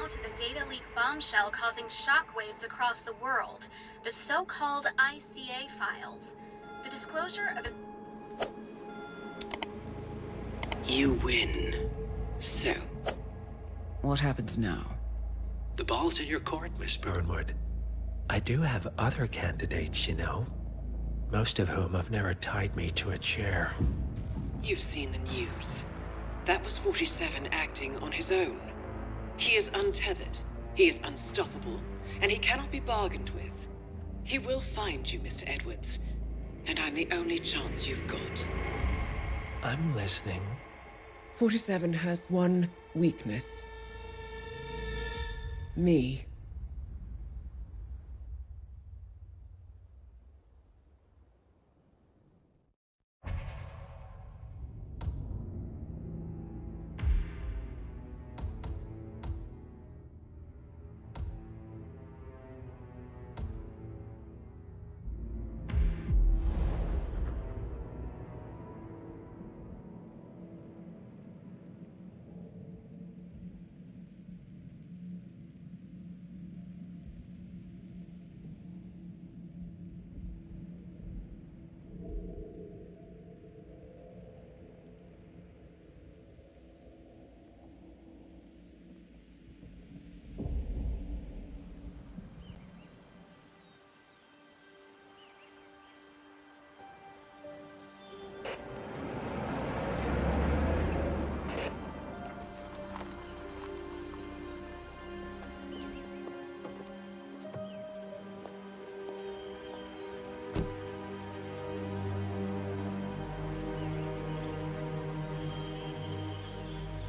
to the data leak bombshell causing shockwaves across the world, the so-called ICA files. The disclosure of You win. So, What happens now? the ball's in your court, Miss Burnwood. I do have other candidates, you know. Most of whom have never tied me to a chair. You've seen the news. That was 47 acting on his own. He is untethered, he is unstoppable, and he cannot be bargained with. He will find you, Mr. Edwards, and I'm the only chance you've got. I'm listening. 47 has one weakness. Me.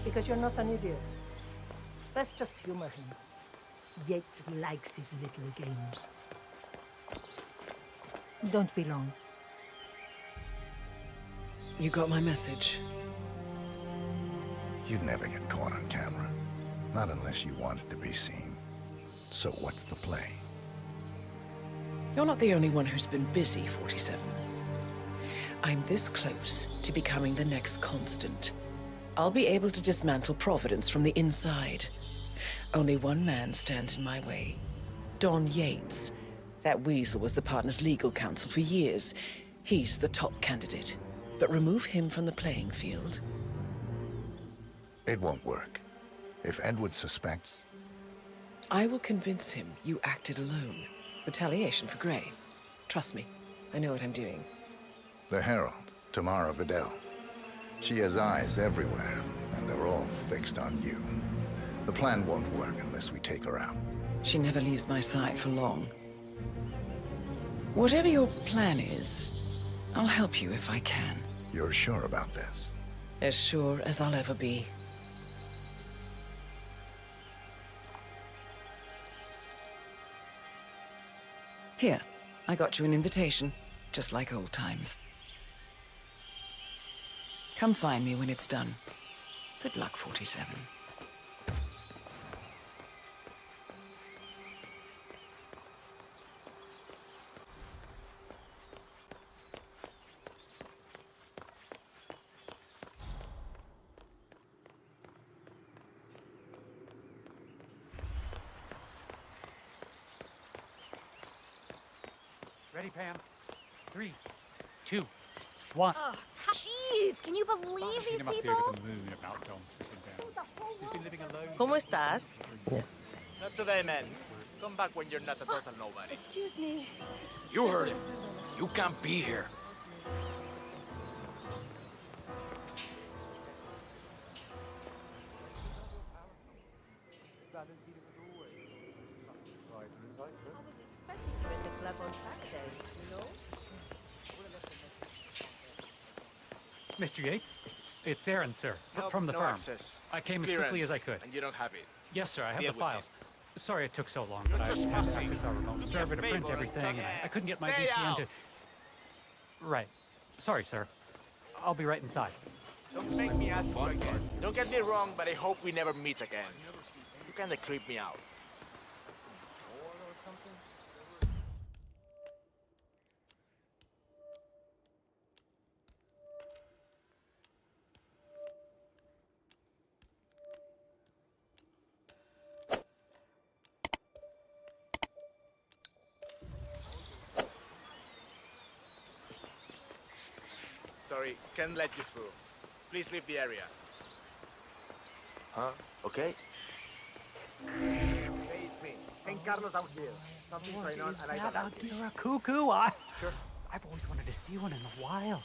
Because you're not an idiot. Let's just humor him. Yates likes his little games. Don't be long. You got my message. You'd never get caught on camera. Not unless you wanted to be seen. So what's the play? You're not the only one who's been busy, 47. I'm this close to becoming the next constant. I'll be able to dismantle Providence from the inside. Only one man stands in my way. Don Yates. That weasel was the partner's legal counsel for years. He's the top candidate. But remove him from the playing field. It won't work. If Edward suspects... I will convince him you acted alone. Retaliation for Gray. Trust me, I know what I'm doing. The Herald, Tamara Vidal. She has eyes everywhere, and they're all fixed on you. The plan won't work unless we take her out. She never leaves my side for long. Whatever your plan is, I'll help you if I can. You're sure about this? As sure as I'll ever be. Here, I got you an invitation, just like old times. Come find me when it's done. Good luck, 47. Ready, Pam? 3, 2, 1. Oh, jeez, can you believe these Tina must be people? over the moon about John slipping down. He's been living alone. ¿Cómo estás? Not today, man. Come back when you're not a total nobody. Excuse me. You heard him. You can't be here. I was expecting you in the club on Saturday, you know? Mr. Yates? It's Aaron, sir, from the no firm. access. I came as quickly as I could. And you don't have it. Yes, sir, I have Deal the with files. Sorry it took so long, You're but I had to trespassing. access our remote Do me a server to print favor and everything, and I couldn't get my stay VPN out. to... Right. Sorry, sir. I'll be right inside. Don't make me ask you again. Don't get me wrong, but I hope we never meet again. You kinda creep me out. Sorry, can't let you through. Please leave the area. Huh? Okay. Hey, it's me. St. Carlos out here. Something's going on and I got out here. You're a cuckoo. Sure. I've always wanted to see one in the wild.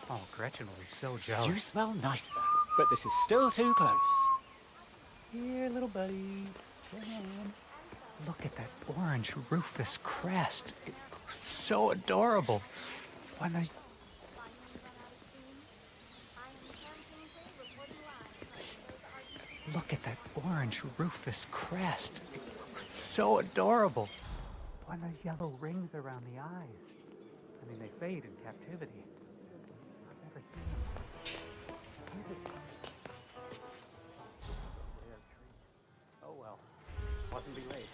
Oh, Gretchen will be so jealous. You smell nicer, but this is still too close. Here, little buddy. Come on. Look at that orange rufous crest. It's so adorable. When I... Look at that orange rufous crest. It's so adorable. Why those yellow rings around the eyes? I mean, they fade in captivity. I've never seen them. Oh well, wasn't be late.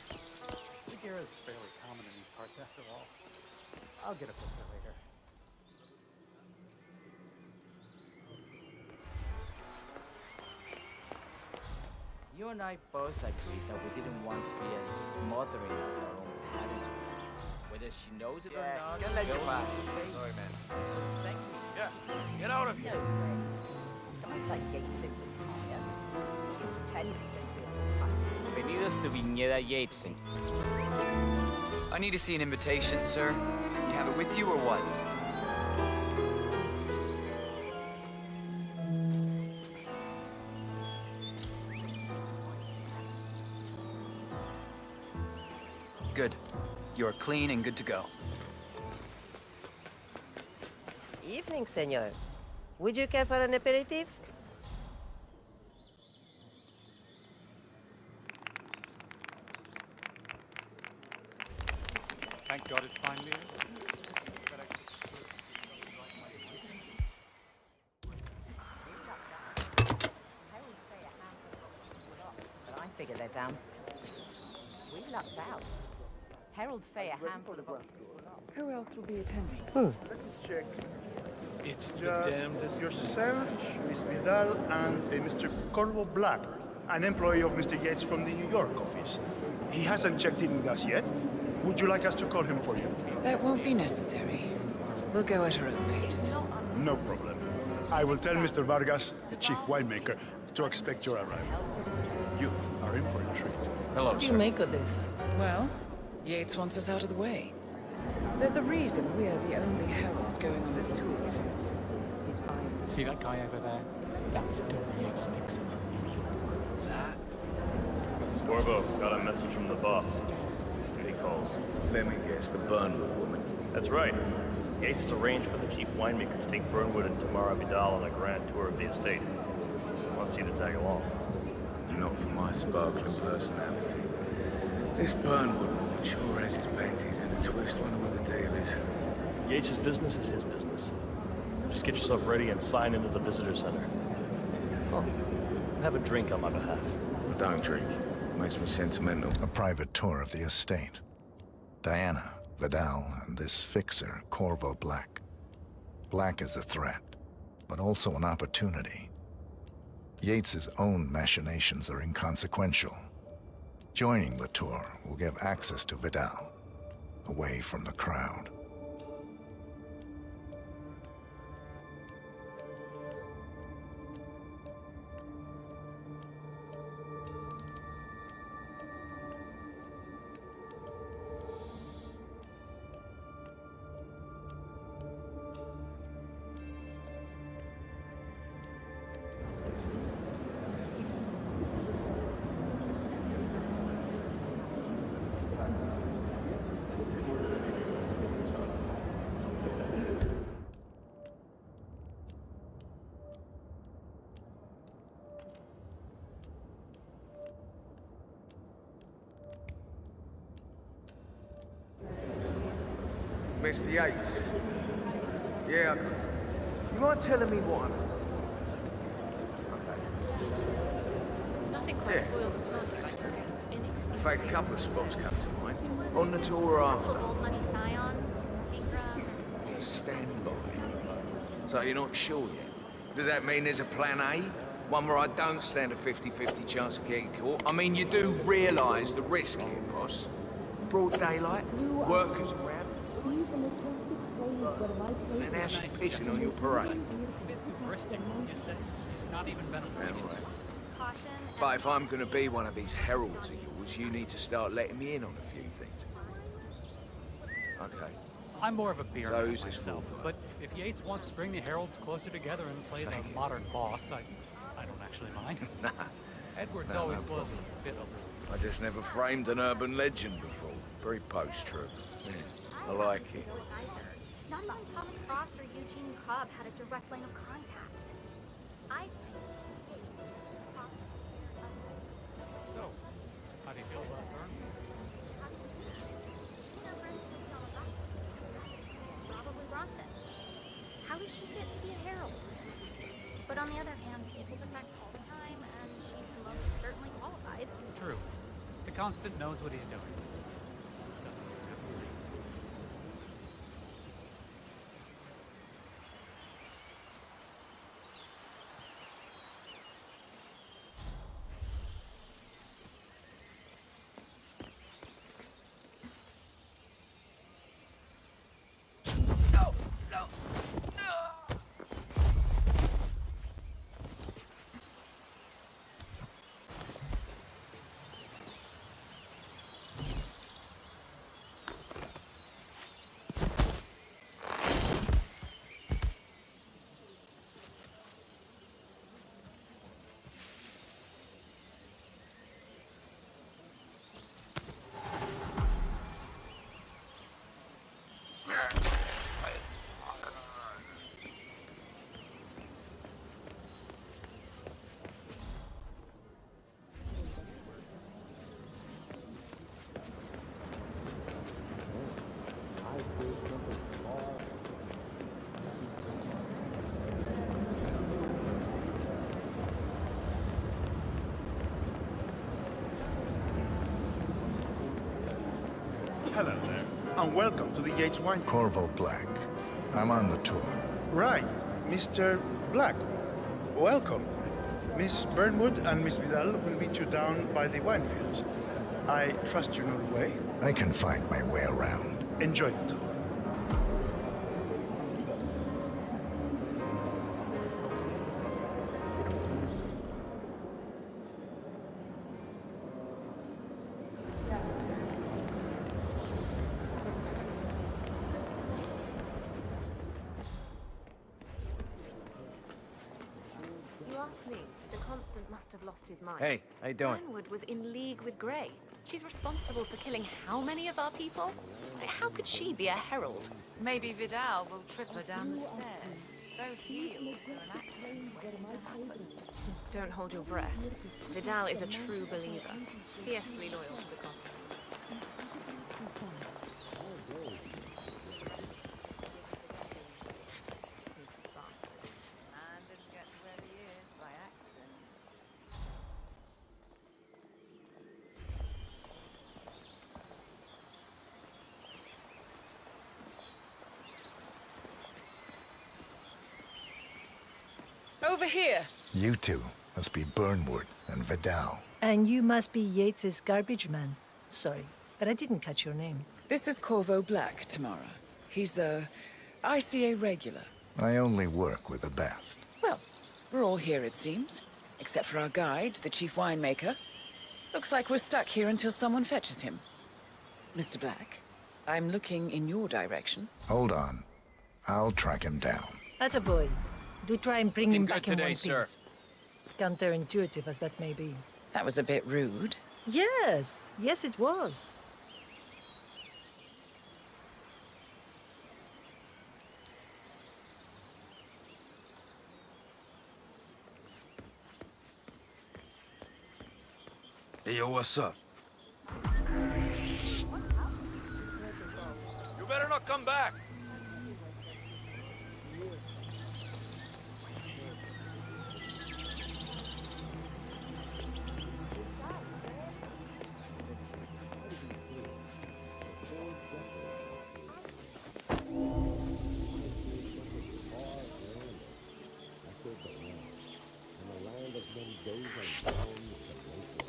Figure is fairly common in these parts after all. I'll get a picture later. You and I both agreed that we didn't want to be as smothering as our own parents were. Whether she knows it or not, can't let you no pass. space. Sorry, man. So thank me. Yeah, get out of here. No way. Guys like Yates live with Talia. You pretend they do. Bienvenidos to Viñeda Yatesen. I need to see an invitation, sir. You have it with you or what? Good. You are clean and good to go. Evening, senor. Would you care for an aperitif? Thank God it's finally. But I figure they're down. We lucked out. Heralds say a handful of... Who else will be attending? Let me check. It's the Just damnedest. yourself, Miss Vidal, and Mr. Corvo Black, an employee of Mr. Yates from the New York office. He hasn't checked in with us yet. Would you like us to call him for you? That won't be necessary. We'll go at our own pace. No problem. I will tell Mr. Vargas, the chief winemaker, to expect your arrival. You are in for a treat. Hello, What do sir. you make of this? Well, Yates wants us out of the way. There's a reason we're the only heralds going on this tour. See that guy over there? That's Bill Yates' fixer from New York. That. Corvo, got a message from the boss. He calls. Let me guess, the Burnwood woman. That's right. Yates has arranged for the chief winemaker to take Burnwood and Tamara Vidal on a grand tour of the estate. Wants you to tag along. Not for my sparkling personality. This Burnwood woman sure has his panties in a twist. Wonder what the deal is. Yates' business is his business. Just get yourself ready and sign into the visitor center. Oh, have a drink on my behalf. I don't drink. Makes me sentimental. A private tour of the estate. Diana, Vidal, and this fixer, Corvo Black. Black is a threat, but also an opportunity. Yates's own machinations are inconsequential. Joining the tour will give access to Vidal, away from the crowd. Mr. Yates. Yeah. You mind telling me what Nothing quite spoils a party like your guest's inexperience. In fact, a couple of spots come to mind. On the tour or after. Old money Scion, Ingram. Stand by. So you're not sure yet? Does that mean there's a plan A? One where I don't stand a 50-50 chance of getting caught? I mean, you do realise the risk here, boss. Broad daylight, workers around. And how's she pissing on your parade? Hubristic, you say? He's not even been appointed. Caution. But if I'm gonna be one of these heralds of yours, you need to start letting me in on a few things. Okay. I'm more of a beer So man who's this myself, for? but if Yates wants to bring the heralds closer together and play Thank the you. modern boss, I don't actually mind. Nah. Edwards No, always no was problem. a bit aloof. I just never framed an urban legend before. Very post-truth. Yeah, I like it. Not even Thomas Cross or Eugene Cobb had a direct line of contact. I think. So, how do you feel about Vern? Probably Bronson. How does she get to be a herald? But on the other hand, people defect all the time, and she's the most certainly qualified. True. The Constant knows what he's doing. Hello there, and welcome to the Yates Wine. Corvo Black. I'm on the tour. Right, Mr. Black. Welcome. Miss Burnwood and Miss Vidal will meet you down by the wine fields. I trust you know the way. I can find my way around. Enjoy the tour. You ask me, the Constant must have lost his mind. Hey, how you doing? Burnwood was in league with Grey. She's responsible for killing how many of our people? How could she be a herald? Maybe Vidal will trip her down the stairs. Those heels are an accident waiting to happen. Don't hold your breath. Vidal is a true believer, fiercely loyal to the Constant. Man didn't get to where he is by accident. Over here! You two must be Burnwood and Vidal. And you must be Yates's garbage man. Sorry, but I didn't catch your name. This is Corvo Black, Tamara. He's a ICA regular. I only work with the best. Well, we're all here, it seems. Except for our guide, the chief winemaker. Looks like we're stuck here until someone fetches him. Mr. Black, I'm looking in your direction. Hold on. I'll track him down. Attaboy. Do try and bring him Looking back good in today, one sir. piece. Counterintuitive as that may be. That was a bit rude. Yes, yes it was. Hey, yo, what's up? You better not come back.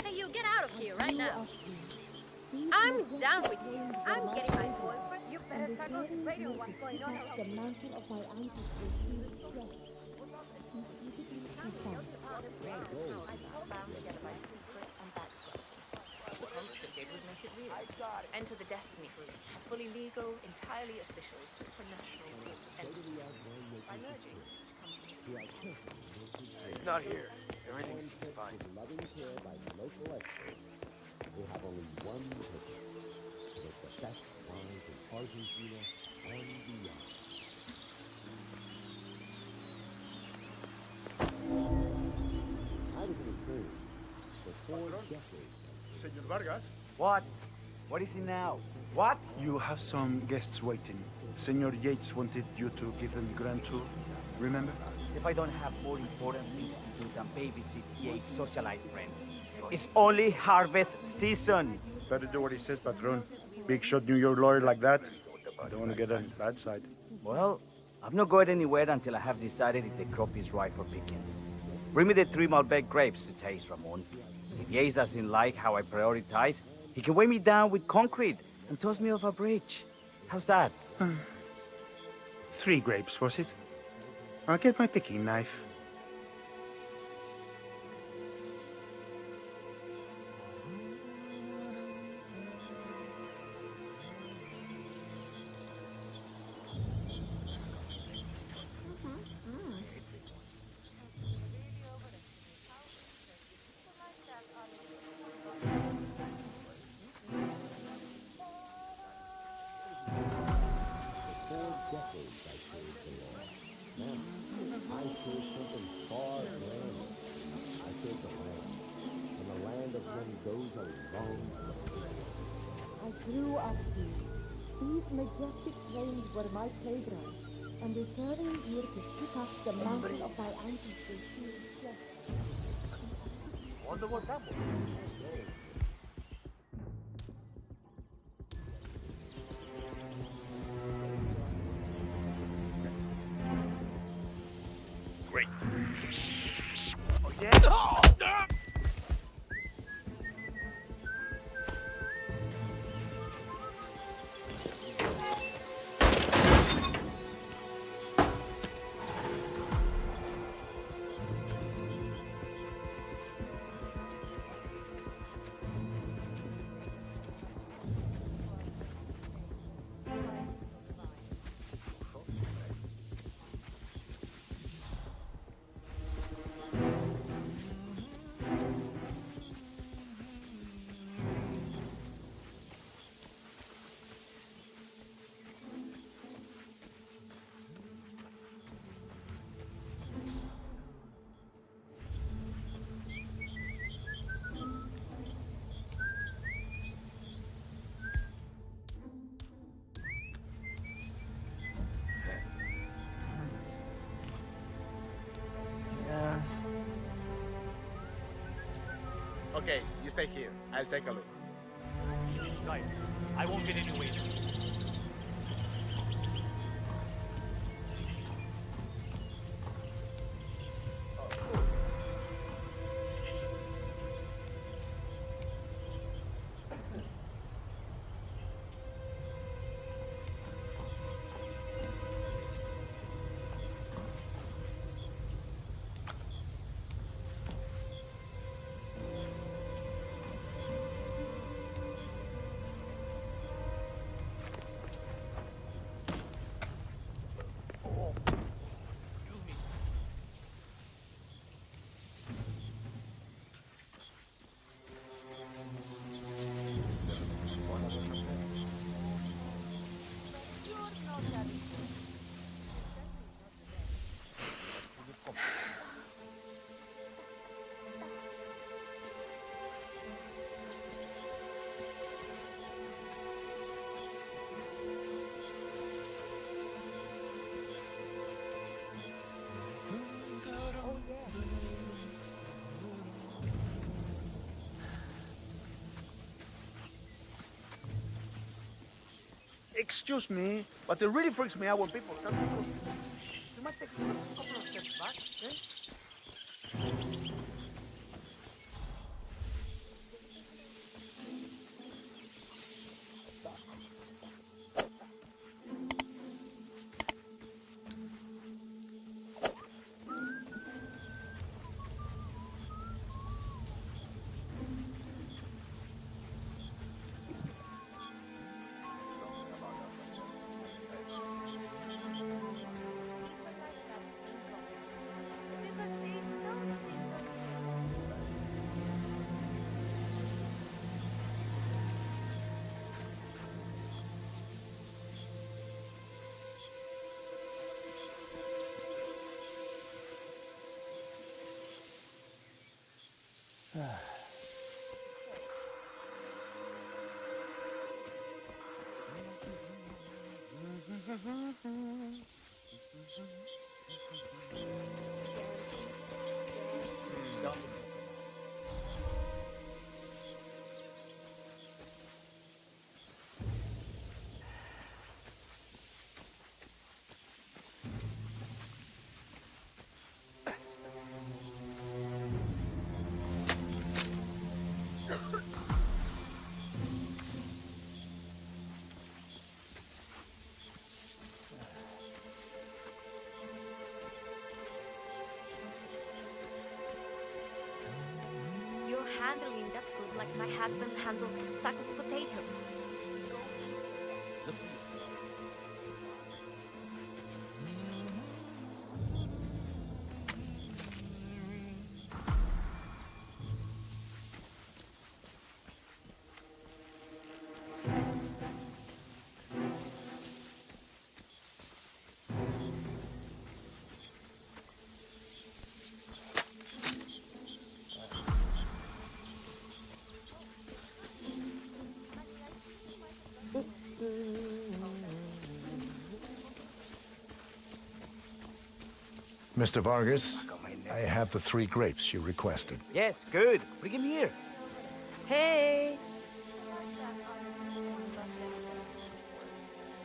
Hey, you get out of here right now. I'm down with you. I'm getting my boyfriend. You better Radio, what's going on around the mantle of my ancestors. Bound together by secret and background. The constant did was make it real. Enter the Destiny Group, fully legal, entirely official, supranational entity. By merging, He's not here. Everything seems fine. Loving care by local experts. We have only one purpose. Make the best wines in Argentina and beyond. I was in a dream for 4 decades. Senor Vargas? What? What is it now? What? You have some guests waiting. Senor Yates wanted you to give them grand tour. Remember? If I don't have more important things to do than babysit Yates' socialite friends. It's only harvest season. Better do what he says, Patron. Big shot New York lawyer like that. I don't want to get on his bad side. Well, I'm not going anywhere until I have decided if the crop is right for picking. Bring me the 3 Malbec grapes to taste, Ramon. If Yates doesn't like how I prioritize, he can weigh me down with concrete and toss me off a bridge. How's that? 3 grapes, was it? I'll get my picking knife. I grew up here. These majestic plains were my playground, and returning here to pick up the mantle of my ancestors. Wonder what that was. Great. Oh, yeah? Oh! Okay, you stay here. I'll take a look. Guys, I won't get any way. Excuse me, but it really freaks me out when people tell me to... You might take a couple of steps back, eh? You're handling that food like my husband handles a sack of potatoes. Mr. Vargas, I have the 3 grapes you requested. Yes, good. Bring him here. Hey!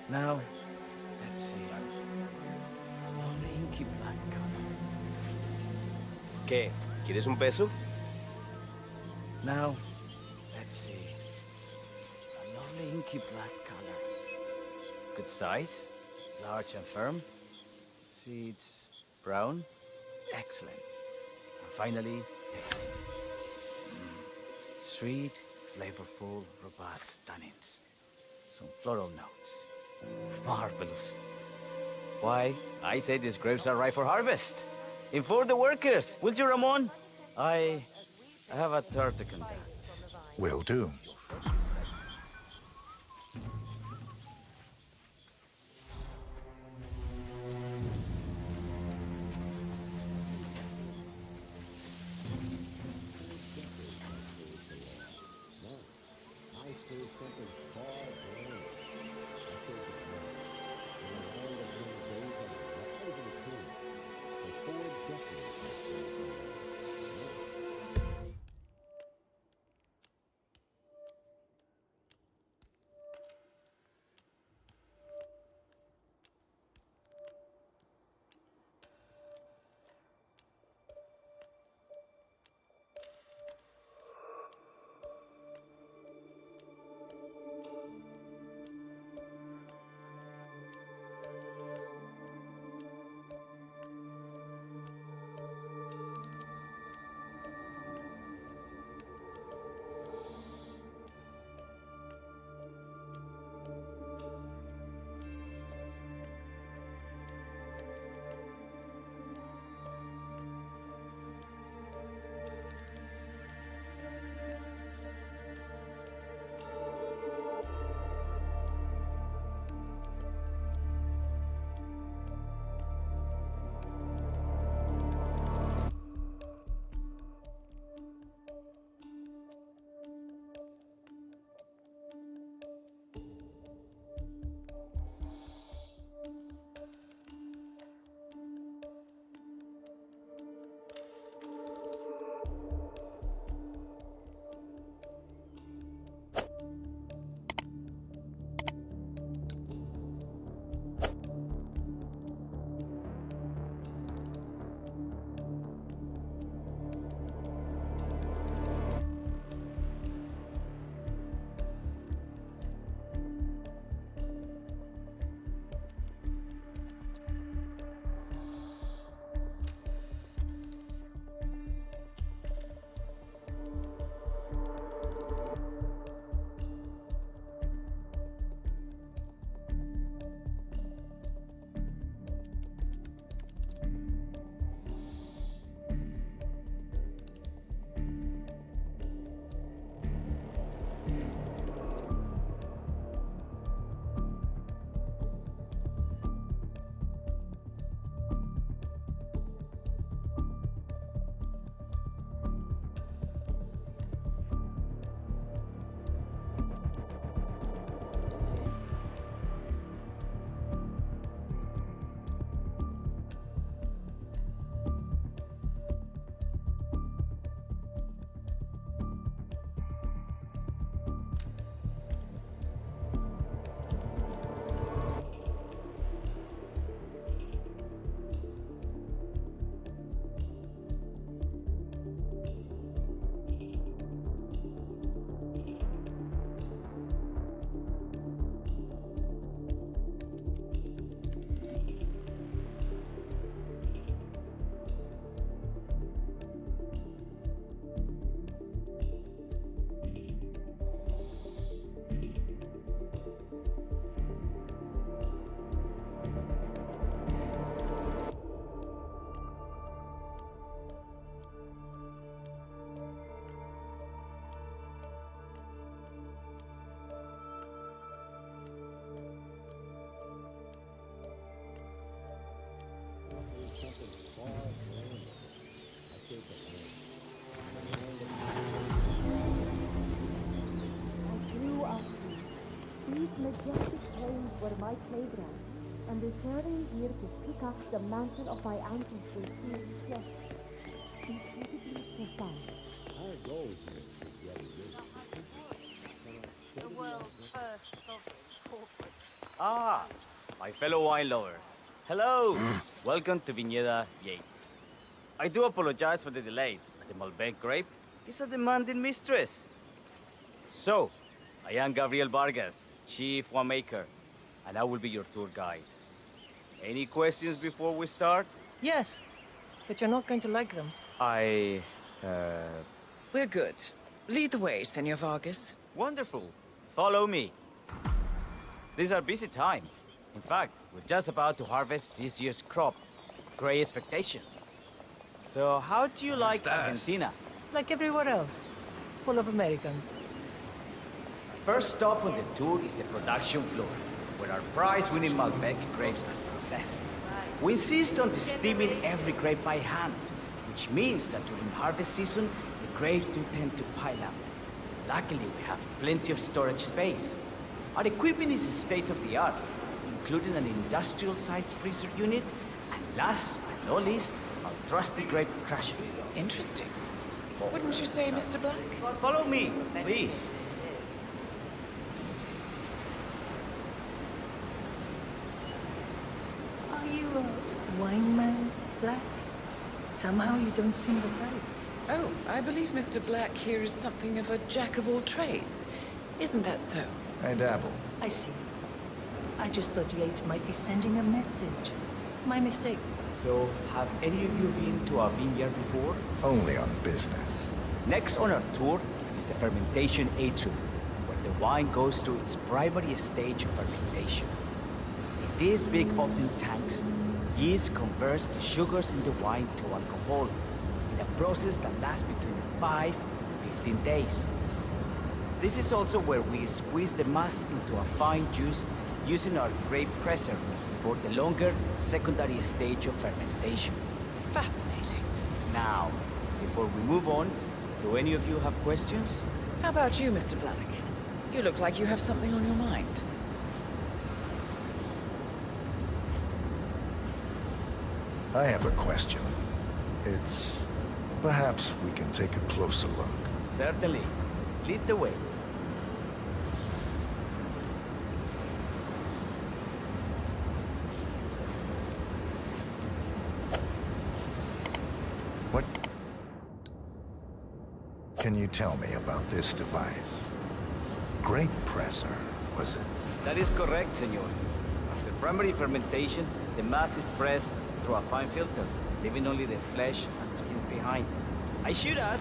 Now, let's see. A lovely inky black color. ¿Qué? ¿Quieres un peso? Now, let's see. A lovely inky black color. Good size, large and firm. Seeds brown. Excellent. And finally, taste. Sweet, flavorful, robust tannins. Some floral notes. Marvelous. Why, I say these grapes are ripe for harvest. Inform the workers, will you, Ramon? I have a tour to conduct. Will do. I grew up here. These majestic plains were my playground, and returning here to pick up the mantle of my ancestors feels just incredibly profound. Our goal here is getting rid of the world's first sovereign corporate. Ah, my fellow wine lovers. Hello! Welcome to Viñeda Yates. I do apologize for the delay, but the Malbec grape is a demanding mistress. So, I am Gabriel Vargas, Chief Winemaker, and I will be your tour guide. Any questions before we start? Yes, but you're not going to like them. We're good. Lead the way, Senor Vargas. Wonderful. Follow me. These are busy times. In fact, we're just about to harvest this year's crop. Great expectations. So, how do you like Argentina? Like everywhere else. Full of Americans. First stop on the tour is the production floor, where our prize-winning Malbec grapes are processed. We insist on steaming every grape by hand, which means that during harvest season, the grapes do tend to pile up. Luckily, we have plenty of storage space. Our equipment is state-of-the-art, including an industrial-sized freezer unit, and last but not least, our trusty grape crusher. Interesting. Wouldn't you say, Mr. Black? Follow me, please. Are you a wine man, Black? Somehow you don't seem the type. Oh, I believe Mr. Black here is something of a jack of all trades. Isn't that so? I dabble. I see. I just thought Yates might be sending a message. My mistake. So, have any of you been to a vineyard before? Only on business. Next on our tour is the fermentation atrium, where the wine goes through its primary stage of fermentation. In these big open tanks, yeast converts the sugars in the wine to alcohol, in a process that lasts between 5 and 15 days. This is also where we squeeze the mass into a fine juice using our grape presser for the longer secondary stage of fermentation. Fascinating. Now, before we move on, do any of you have questions? How about you, Mr. Black? You look like you have something on your mind. I have a question. It's... perhaps we can take a closer look. Certainly. Lead the way. What can you tell me about this device? Grape presser, was it? That is correct, senor. After primary fermentation, the mass is pressed through a fine filter, leaving only the flesh and skins behind. I should add,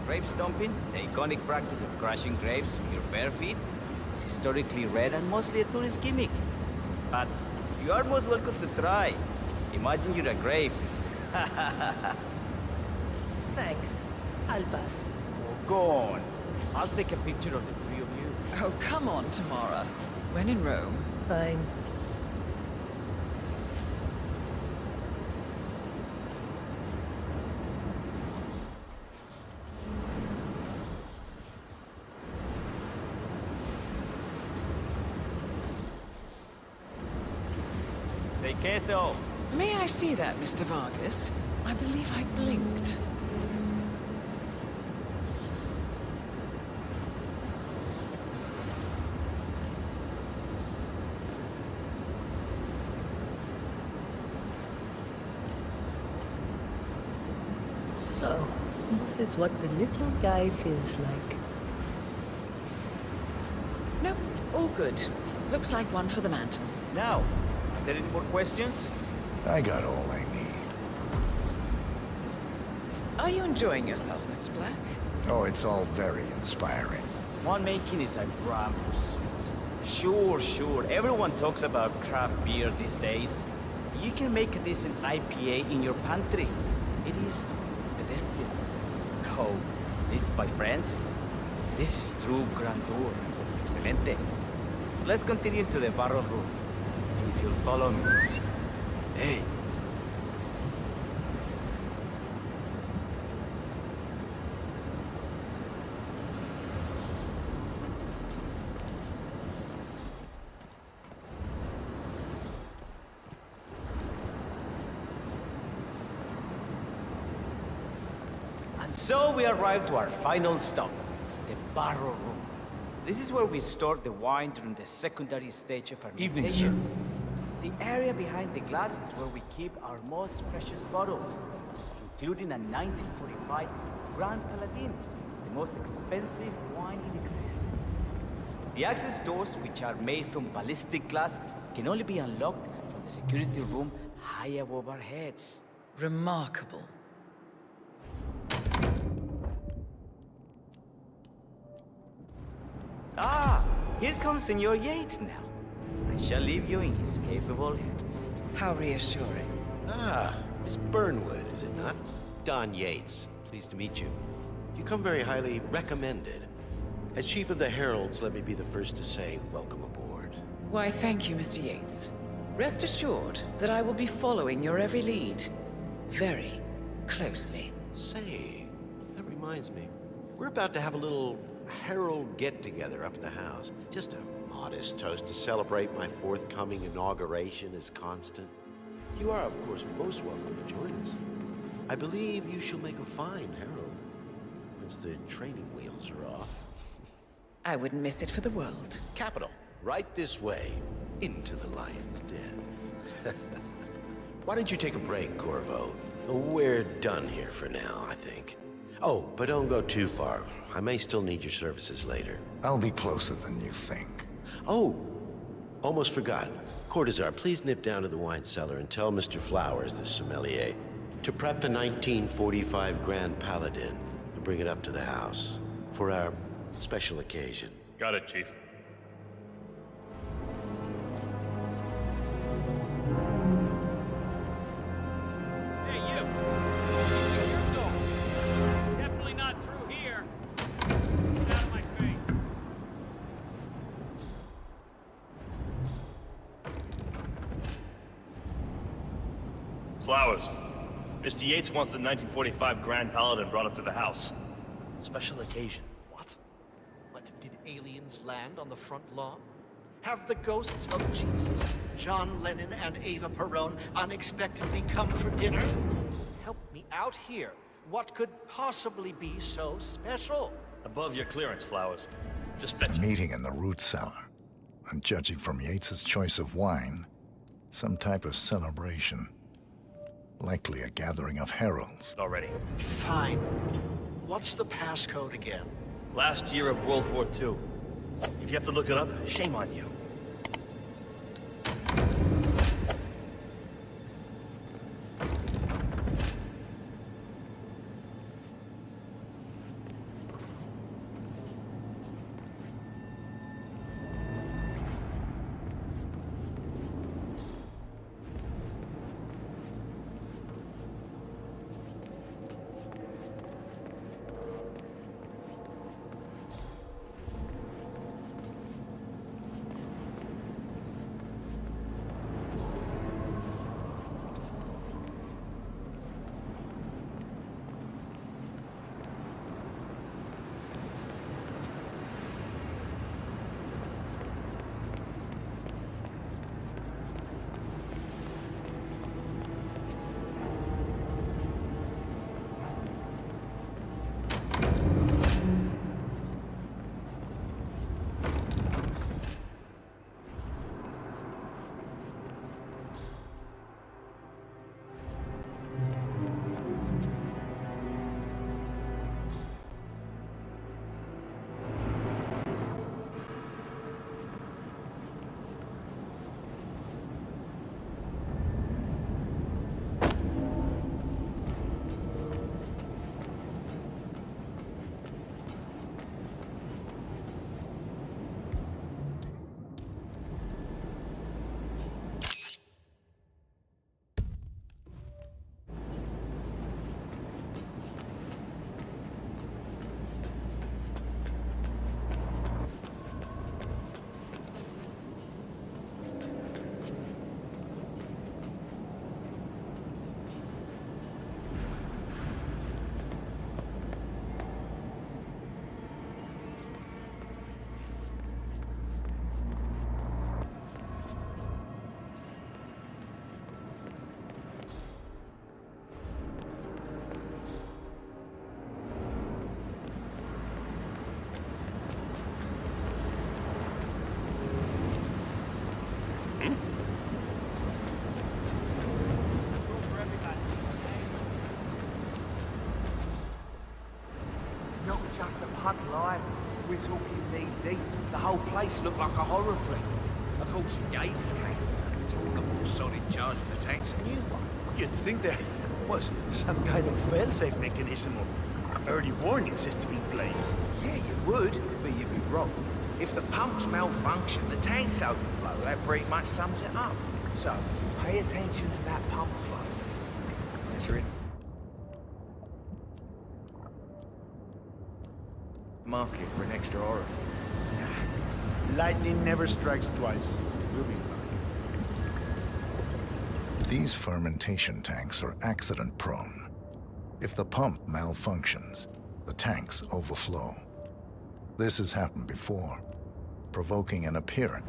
grape stomping, the iconic practice of crushing grapes with your bare feet, is historically rare and mostly a tourist gimmick. But you are most welcome to try. Imagine you're a grape. Thanks. I'll pass. Oh, go on. I'll take a picture of the three of you. Oh, come on, Tamara. When in Rome. Fine. Say queso. May I see that, Mr. Vargas? I believe I blinked. So, this is what the little guy feels like. Nope, all good. Looks like one for the mantle. Now, are there any more questions? I got all I need. Are you enjoying yourself, Mr. Black? Oh, it's all very inspiring. Winemaking is a grand pursuit. Sure. Everyone talks about craft beer these days. You can make a decent IPA in your pantry. It is pedestrian. No, this, my friends, this is true grandeur. Excelente. So let's continue to the barrel room. If you'll follow me. Hey. And so we arrived to our final stop, the barrel room. This is where we store the wine during the secondary stage of fermentation. Evening, sir. The area behind the glass is where we keep our most precious bottles, including a 1945 Grand Paladin, the most expensive wine in existence. The access doors, which are made from ballistic glass, can only be unlocked from the security room high above our heads. Remarkable. Ah, here comes Senor Yates now. I shall leave you in his capable hands. How reassuring. Ah, Miss Burnwood, is it not? Don Yates, pleased to meet you. You come very highly recommended. As Chief of the Heralds, let me be the first to say welcome aboard. Why, thank you, Mr. Yates. Rest assured that I will be following your every lead. Very closely. Say, that reminds me. We're about to have a little Herald get-together up at the house. Just a modest toast to celebrate my forthcoming inauguration as Constant. You are, of course, most welcome to join us. I believe you shall make a fine Herald, once the training wheels are off. I wouldn't miss it for the world. Capital. Right this way, into the lion's den. Why don't you take a break, Corvo? We're done here for now, I think. Oh, but don't go too far. I may still need your services later. I'll be closer than you think. Oh, almost forgot. Cortazar, please nip down to the wine cellar and tell Mr. Flowers, the sommelier, to prep the 1945 Grand Paladin and bring it up to the house for our special occasion. Got it, Chief. Hey, you! Where you going? Definitely not through here. Get out of my face. Flowers. Mr. Yates wants the 1945 Grand Paladin brought up to the house. Special occasion. What? Did aliens land on the front lawn? Have the ghosts of Jesus, John Lennon, and Eva Perón unexpectedly come for dinner? Help me out here. What could possibly be so special? Above your clearance, Flowers. Just fetch A meeting in the root cellar. And judging from Yates's choice of wine, some type of celebration. Likely a gathering of heralds. already. Fine. What's the passcode again? Last year of World War II. If you have to look it up, shame on you. can't lie. We're talking knee-deep. The whole place looked like a horror flick. Of course, Yates came to all the more solid charge of attacks a new one. You'd think there was some kind of fail-safe mechanism or early warning system in place. Yeah, you would, but you'd be wrong. If the pumps malfunction, the tanks overflow, that pretty much sums it up. So, pay attention to that pump flow. That's written. Mark it for an extra orifice. Lightning never strikes twice. We'll be fine. These fermentation tanks are accident-prone. If the pump malfunctions, the tanks overflow. This has happened before, provoking an appearance.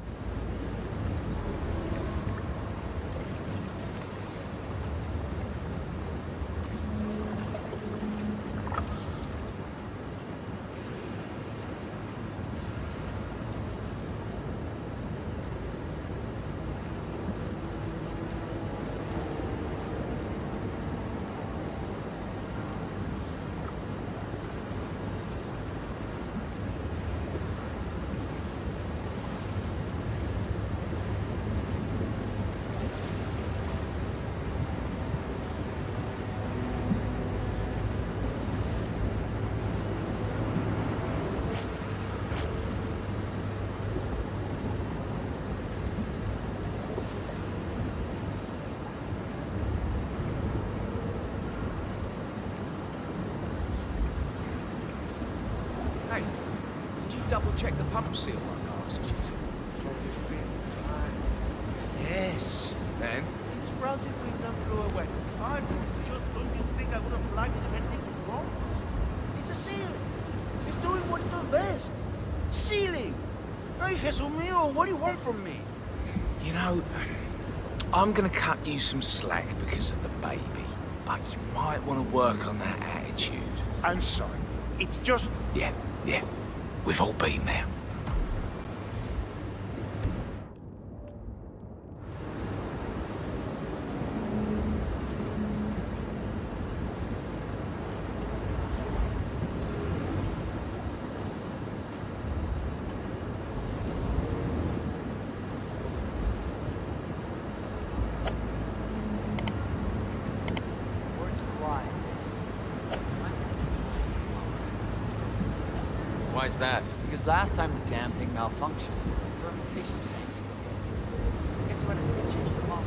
Hey, did you double-check the pump seal I asked you to? For the 5th time. Yes. And? These routed wings and flew away. I just don't you think I would have liked if anything was wrong? It's a seal. It's doing what it does best. Sealing. Hey, Jesus mío, what do you want from me? You know, I'm gonna cut you some slack because of the baby, but you might want to work on that attitude. I'm sorry. It's just... Yeah. We've all been there. Why is that? Because last time the damn thing malfunctioned, fermentation tanks. It's when it hit you. Come on.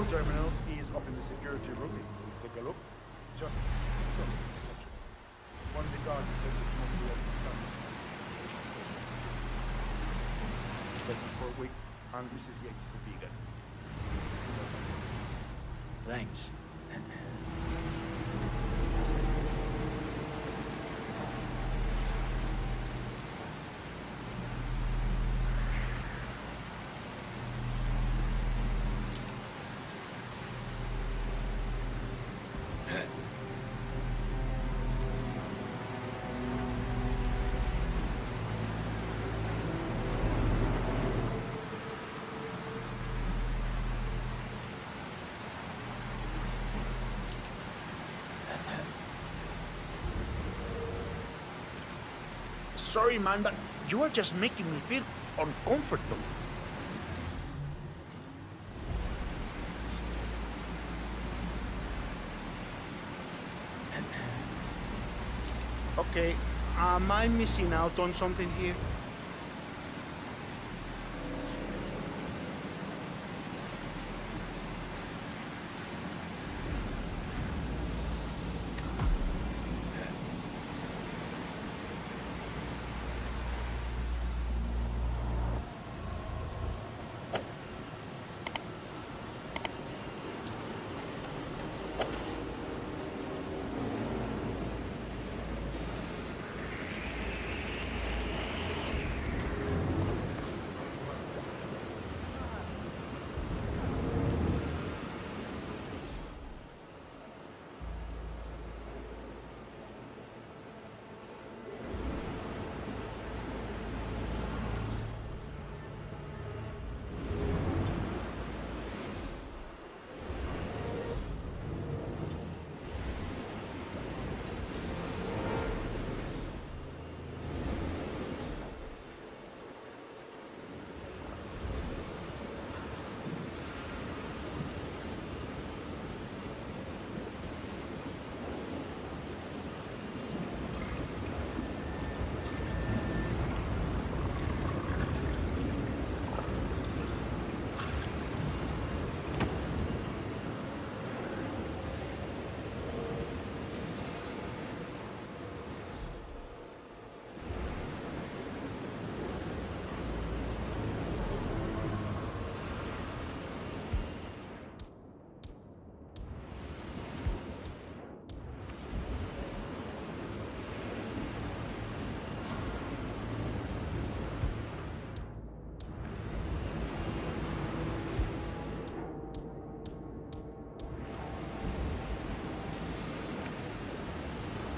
control terminal is up in the security room. Take a look. Just one of the guards says it's going to be open. For a week, and Mrs. Yates is a vegan. Thanks. Sorry, man, but you are just making me feel uncomfortable. Okay, am I missing out on something here?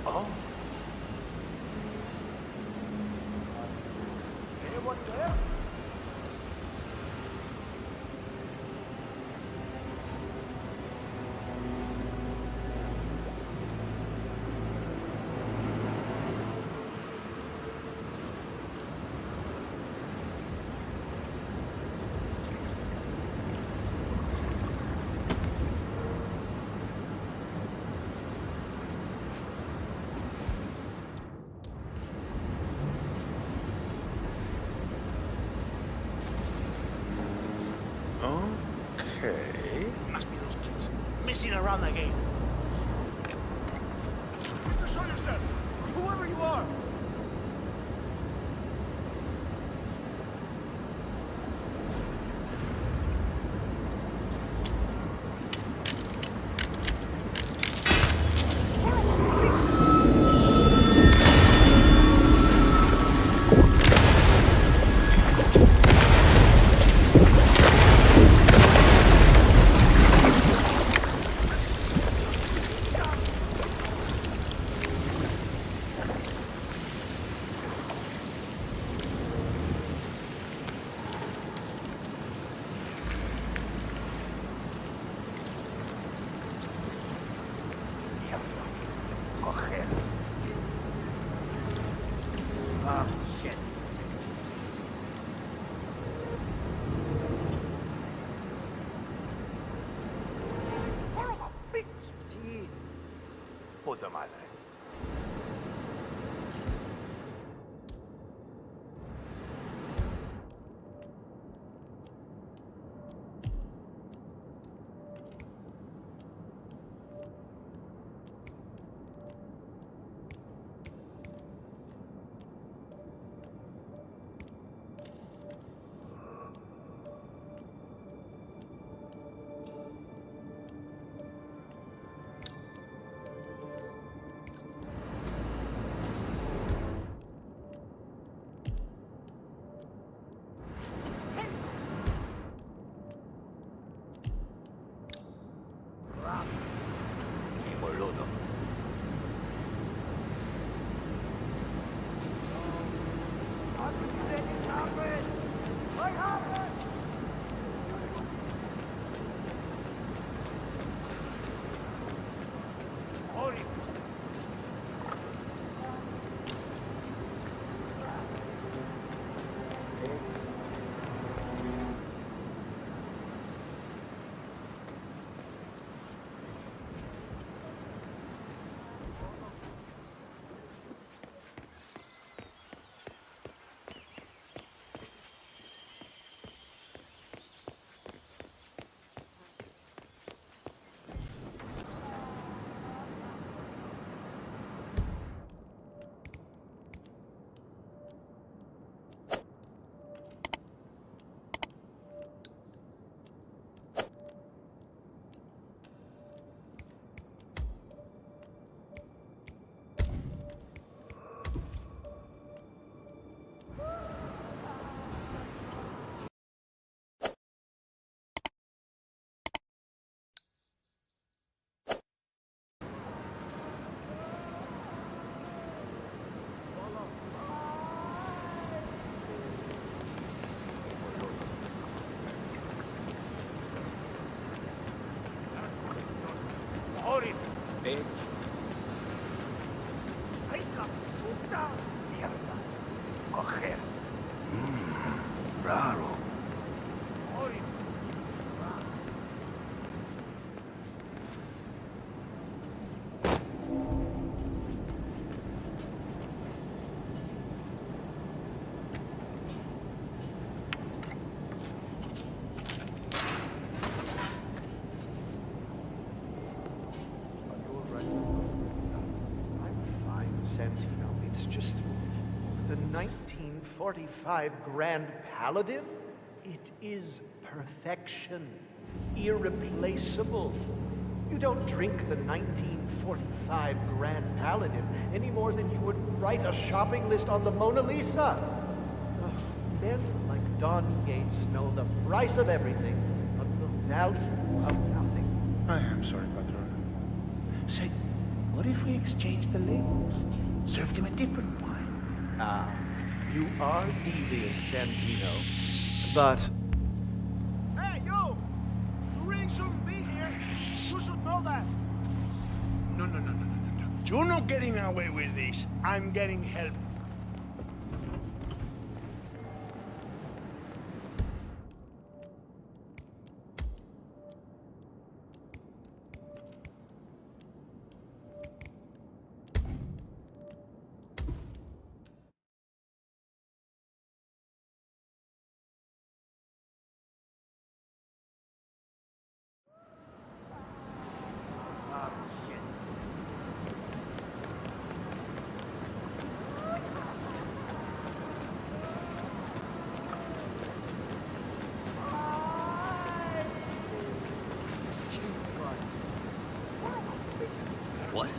Oh. Anyone there? Okay. Must be those kids messing around again. Show yourself, whoever you are. Ah, shit. Jeez. Puta madre. Qué boludo. Bitch. ¡Ay, la puta mierda! Coger. Raro. Santino, it's just the 1945 Grand Paladin. It is perfection, irreplaceable. You don't drink the 1945 Grand Paladin any more than you would write a shopping list on the Mona Lisa. Ugh, men like Don Yates know the price of everything, but the value of nothing. I am sorry, Patron. Say, what if we exchange the labels? Served him a different wine. Ah, you are devious, Santino. But Hey, you! The ring shouldn't be here. You should know that. No. You're not getting away with this. I'm getting help. What?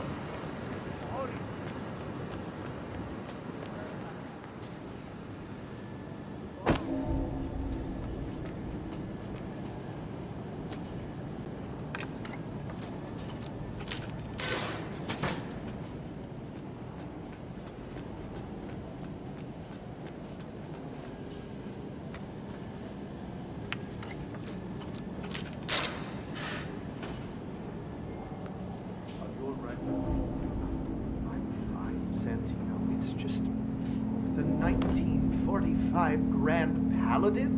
Santino, it's just the 1945 Grand Paladin.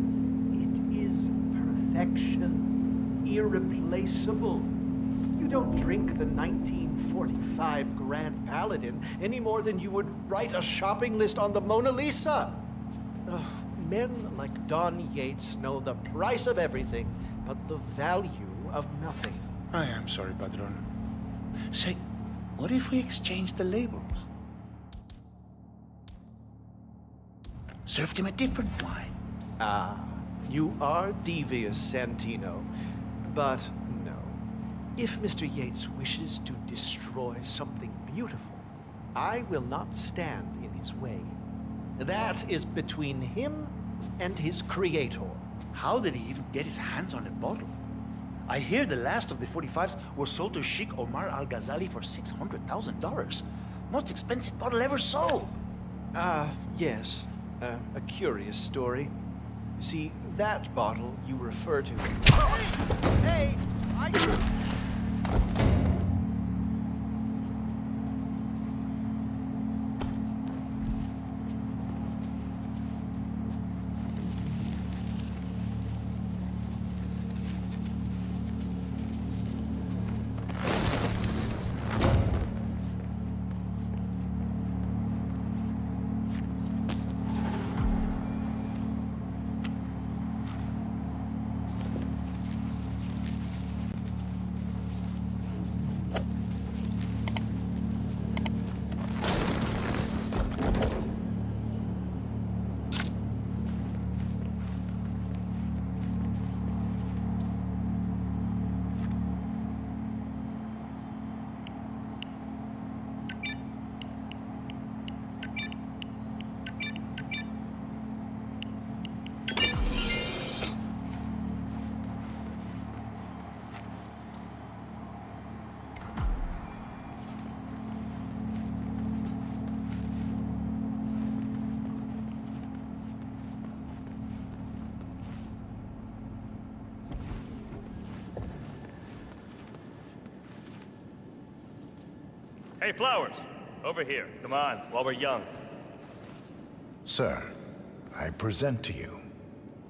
It is perfection, irreplaceable. You don't drink the 1945 Grand Paladin any more than you would write a shopping list on the Mona Lisa. Ugh, men like Don Yates know the price of everything, but the value of nothing. I am sorry, Patron. Say, what if we exchange the labels? Served him a different wine. Ah, you are devious, Santino. But no. If Mr. Yates wishes to destroy something beautiful, I will not stand in his way. That is between him and his creator. How did he even get his hands on the bottle? I hear the last of the 45s were sold to Sheikh Omar Al-Ghazali for $600,000. Most expensive bottle ever sold. Yes. A curious story. See, that bottle you refer to... Hey! Hey, Flowers! Over here. Come on, while we're young. Sir, I present to you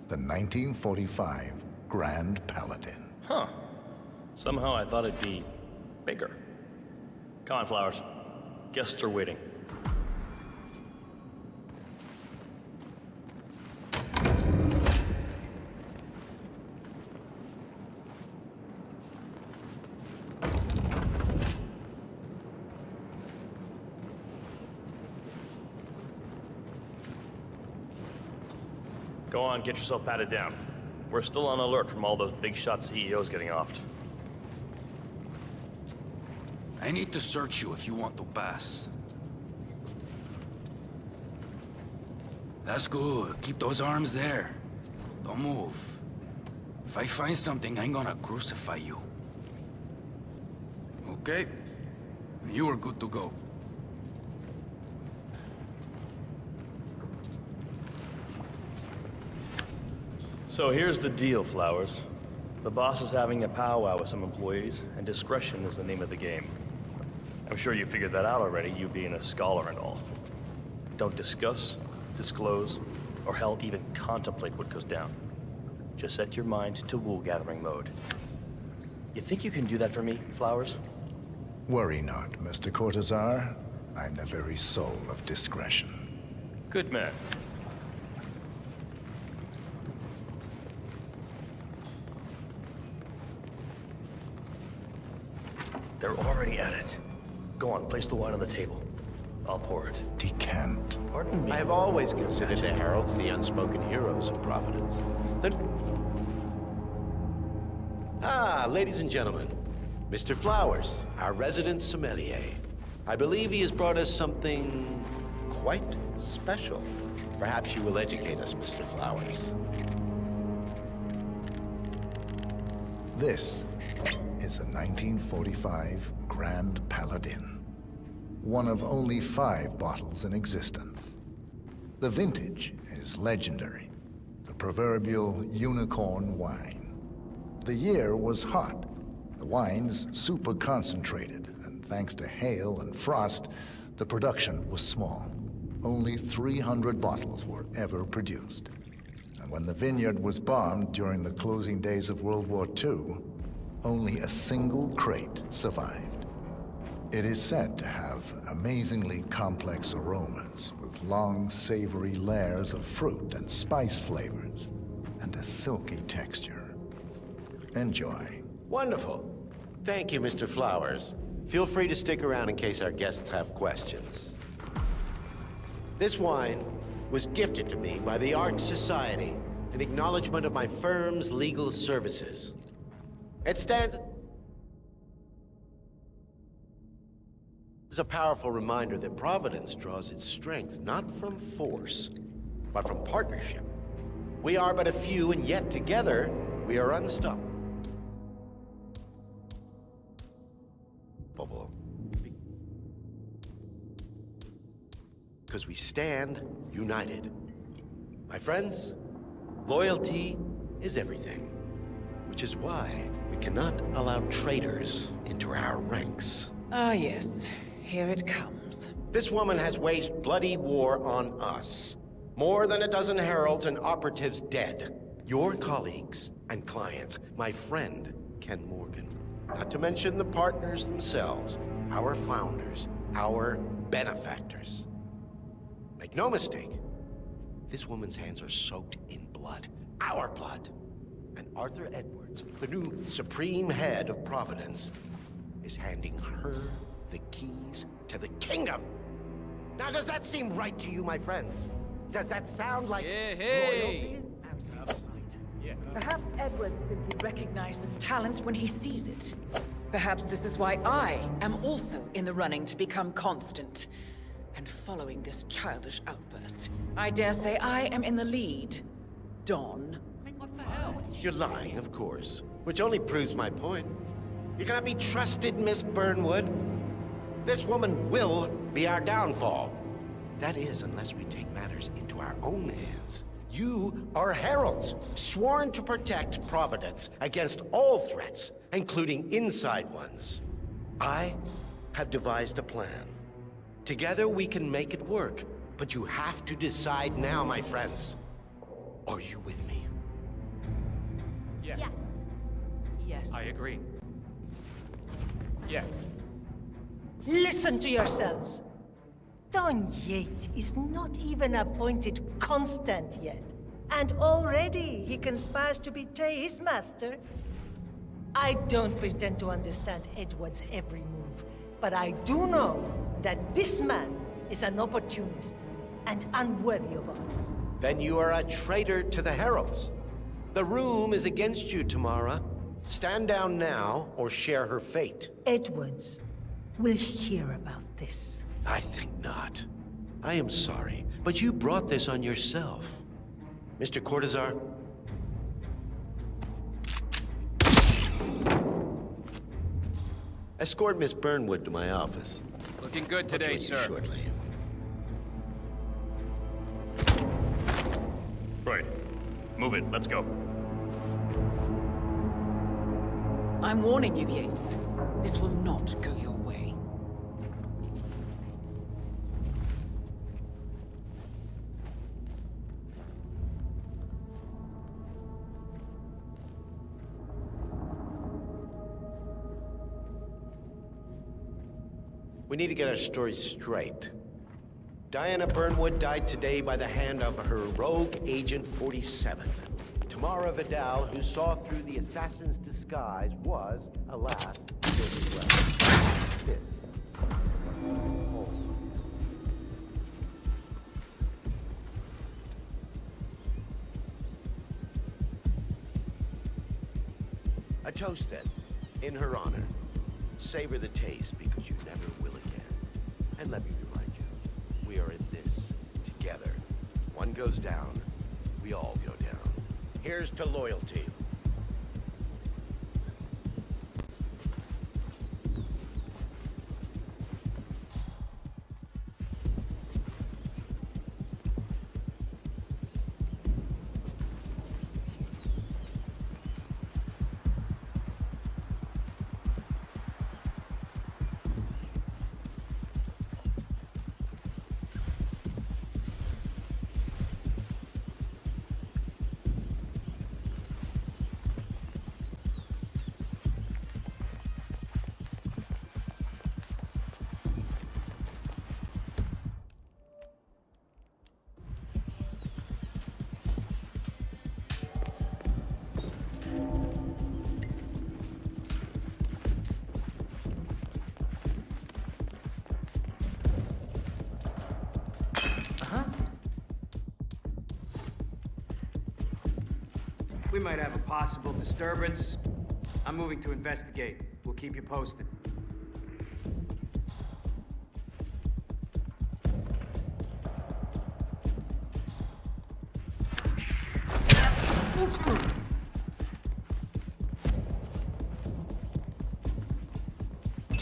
the 1945 Grand Paladin. Huh. Somehow I thought it'd be bigger. Come on, Flowers. Guests are waiting. Go on, get yourself patted down. We're still on alert from all those big shot CEOs getting offed. I need to search you if you want to pass. That's good. Keep those arms there. Don't move. If I find something, I'm gonna crucify you. Okay? You are good to go. So here's the deal, Flowers. The boss is having a powwow with some employees, and discretion is the name of the game. I'm sure you figured that out already, you being a scholar and all. Don't discuss, disclose, or hell, even contemplate what goes down. Just set your mind to wool-gathering mode. You think you can do that for me, Flowers? Worry not, Mr. Cortazar. I'm the very soul of discretion. Good man. They're already at it. Go on, place the wine on the table. I'll pour it. Decant. Pardon me. I have always considered the heralds the unspoken heroes of Providence. Ladies and gentlemen, Mr. Flowers, our resident sommelier. I believe he has brought us something quite special. Perhaps you will educate us, Mr. Flowers. This is the 1945 Grand Paladin. One of only 5 bottles in existence. The vintage is legendary, the proverbial unicorn wine. The year was hot, the wine's super concentrated, and thanks to hail and frost, the production was small. Only 300 bottles were ever produced. And when the vineyard was bombed during the closing days of World War II, only a single crate survived. It is said to have amazingly complex aromas with long, savory layers of fruit and spice flavors, and a silky texture. Enjoy. Wonderful. Thank you, Mr. Flowers. Feel free to stick around in case our guests have questions. This wine was gifted to me by the Art Society in acknowledgement of my firm's legal services. It stands as a powerful reminder that Providence draws its strength not from force, but from partnership. We are but a few, and yet together, we are unstoppable. noble. Because we stand united. My friends, loyalty is everything. Which is why we cannot allow traitors into our ranks. Ah, yes. Here it comes. This woman has waged bloody war on us. More than a dozen heralds and operatives dead. Your colleagues and clients, my friend, Ken Morgan. Not to mention the partners themselves, our founders, our benefactors. Make no mistake, this woman's hands are soaked in blood. Our blood. And Arthur Edwards, the new supreme head of Providence, is handing her the keys to the kingdom. Now, does that seem right to you, my friends? Does that sound like loyalty? Yes. Perhaps Edward simply recognizes talent when he sees it. Perhaps this is why I am also in the running to become constant. And following this childish outburst, I dare say I am in the lead. Dawn. What the hell? You're lying, of course. Which only proves my point. You cannot be trusted, Miss Burnwood. This woman will be our downfall. That is, unless we take matters into our own hands. You are heralds, sworn to protect Providence against all threats, including inside ones. I have devised a plan. Together we can make it work, but you have to decide now, my friends. Are you with me? Yes. Yes. Yes. I agree. Yes. Listen to yourselves. Don Yates is not even appointed constant yet. And already he conspires to betray his master. I don't pretend to understand Edward's every move, but I do know that this man is an opportunist and unworthy of office. Then you are a traitor to the heralds. The room is against you, Tamara. Stand down now or share her fate. Edwards will hear about this. I think not. I am sorry, but you brought this on yourself. Mr. Cortazar? Escort Miss Burnwood to my office. Looking good today, I'll join you sir. Shortly. Right. Move it. Let's go. I'm warning you, Yates. This will not go your way. We need to get our story straight. Diana Burnwood died today by the hand of her rogue Agent 47. Tamara Vidal, who saw through the assassin's disguise, was, alas, killed as well. This. A toast, then, in her honor. Savor the taste, because you never will again. And let me remind you, we are in this together. One goes down, we all go down. Here's to loyalty. We might have a possible disturbance. I'm moving to investigate. We'll keep you posted.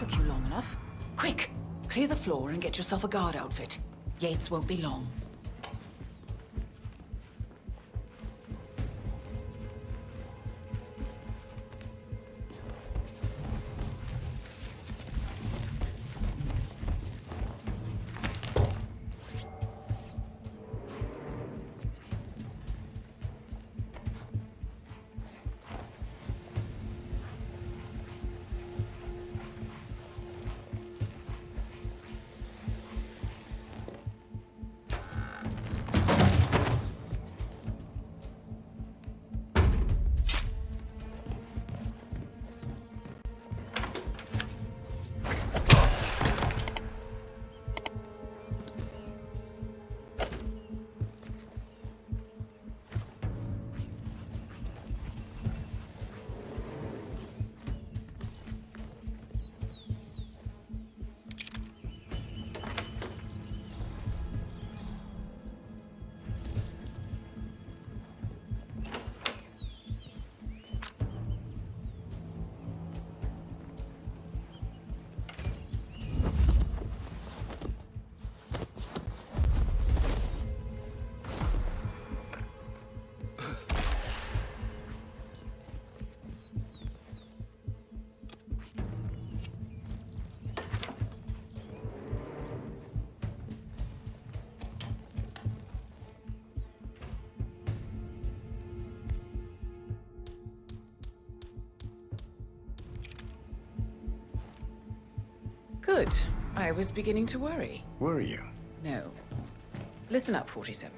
took you long enough. Quick! Clear the floor and get yourself a guard outfit. Yates won't be long. Good. I was beginning to worry. Were you? No. Listen up, 47.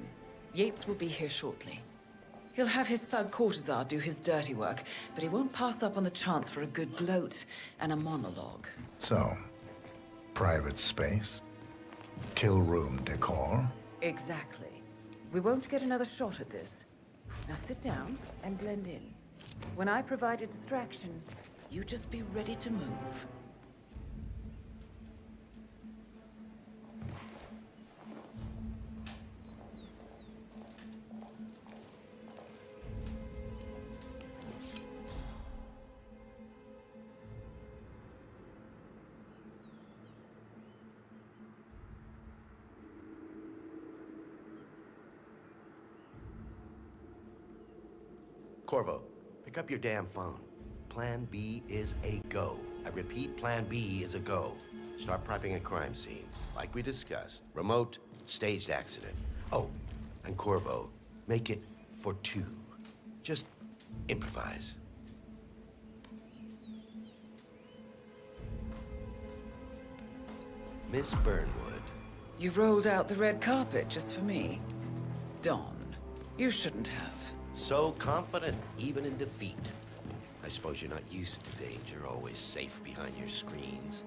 Yates will be here shortly. He'll have his thug courtesan do his dirty work, but he won't pass up on the chance for a good gloat and a monologue. So, private space? Kill room decor? Exactly. We won't get another shot at this. Now sit down and blend in. When I provide a distraction, you just be ready to move. Corvo, pick up your damn phone. Plan B is a go. I repeat, Plan B is a go. Start prepping a crime scene, like we discussed. Remote, staged accident. Oh, and Corvo, make it for two. Just improvise. Miss Burnwood. You rolled out the red carpet just for me. Don, you shouldn't have. So confident, even in defeat. I suppose you're not used to danger, always safe behind your screens.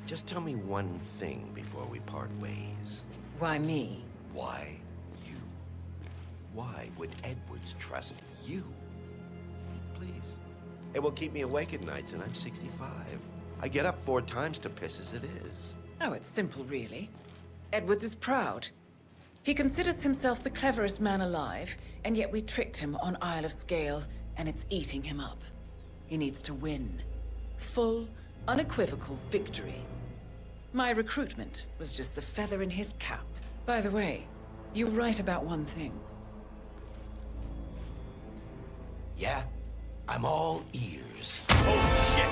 Just tell me one thing before we part ways. Why me? Why you? Why would Edwards trust you? Please. It will keep me awake at nights, and I'm 65. I get up 4 times to piss as it is. Oh, it's simple, really. Edwards is proud. He considers himself the cleverest man alive, and yet we tricked him on Isle of Scale, and it's eating him up. He needs to win. Full, unequivocal victory. My recruitment was just the feather in his cap. By the way, you were right about one thing. Yeah? I'm all ears. Oh, shit!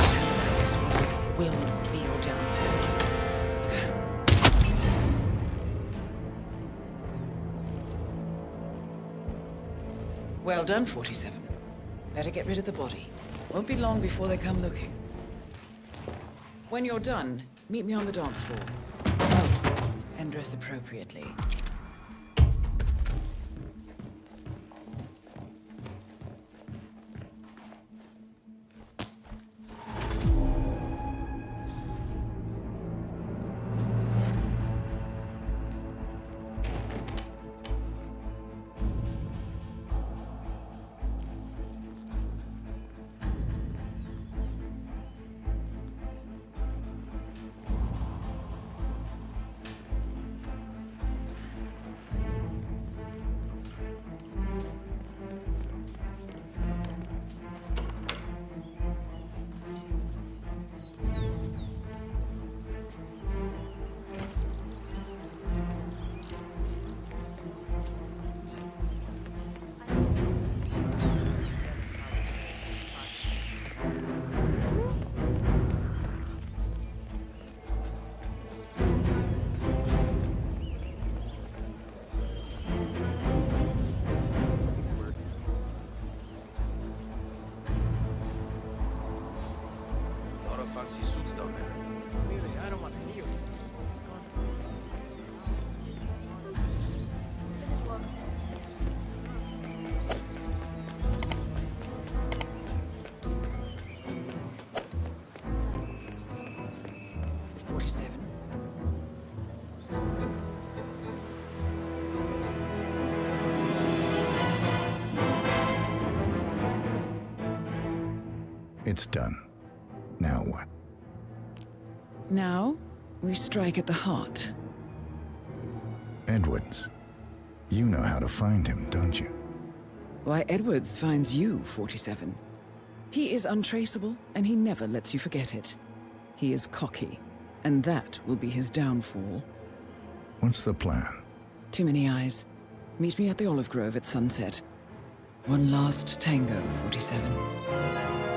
Turns out this one will be your downfall. Well done, 47. Better get rid of the body. Won't be long before they come looking. When you're done, meet me on the dance floor. Oh, and dress appropriately. fancy suits down there. Really, I don't want to hear it. It's done. Now what? Now, we strike at the heart. Edwards. You know how to find him, don't you? Why, Edwards finds you, 47. He is untraceable, and he never lets you forget it. He is cocky, and that will be his downfall. What's the plan? Too many eyes. Meet me at the Olive Grove at sunset. One last tango, 47.